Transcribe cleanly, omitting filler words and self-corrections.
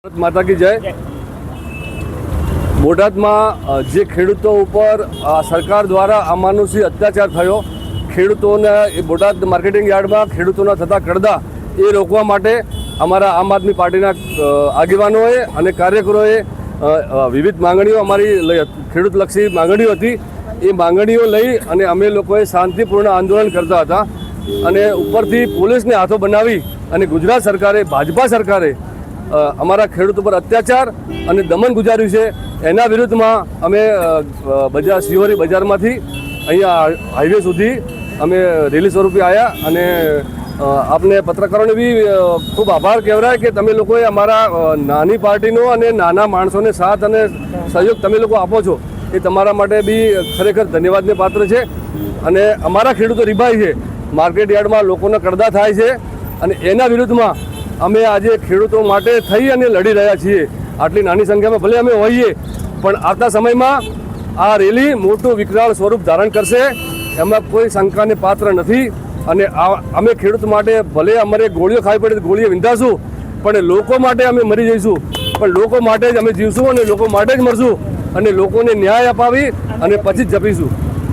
ભારત માતા કી જય। બોટાદમાં જે ખેડૂતો ઉપર સરકાર દ્વારા અમાનુષી અત્યાચાર થયો, ખેડૂતોને બોટાદ માર્કેટિંગ યાર્ડમાં ખેડૂતોના થતા કડદા એ રોકવા માટે અમારા આમ આદમી પાર્ટીના આગેવાનોએ અને કાર્યકરોએ વિવિધ માંગણીઓ, અમારી ખેડૂતલક્ષી માંગણીઓ હતી, એ માંગણીઓ લઈ અને અમે લોકોએ શાંતિપૂર્ણ આંદોલન કરતા હતા અને ઉપરથી પોલીસને હાથો બનાવી અને ગુજરાત સરકારે, ભાજપા સરકારે અમારા ખેડૂતો પર અત્યાચાર અને દમન ગુજાર્યું છે। એના વિરુદ્ધમાં અમે શિહોરી બજારમાંથી અહીંયા હાઈવે સુધી અમે રેલી સ્વરૂપે આવ્યા અને આપને પત્રકારોને બી ખૂબ આભાર કહેવાય કે તમે લોકોએ અમારા નાની પાર્ટીનો અને નાના માણસોને સાથ અને સહયોગ તમે લોકો આપો છો, એ તમારા માટે બી ખરેખર ધન્યવાદને પાત્ર છે। અને અમારા ખેડૂતો રીબાય છે, માર્કેટ યાર્ડમાં લોકોના કડદા થાય છે અને એના વિરુદ્ધમાં અમે આજે ખેડૂતો માટે થઈ અને લડી રહ્યા છીએ। આટલી નાની સંખ્યામાં ભલે અમે હોઈએ, પણ આવતા સમયમાં આ રેલી મોટું વિકરાળ સ્વરૂપ ધારણ કરશે, એમાં કોઈ શંકાને પાત્ર નથી। અને અમે ખેડૂત માટે ભલે અમારે ગોળીઓ ખાવી પડે તો ગોળીઓ વિંધાશું, પણ લોકો માટે અમે મરી જઈશું, પણ લોકો માટે જ અમે જીવશું અને લોકો માટે જ મરશું અને લોકોને ન્યાય અપાવી અને પછી જ જપીશું।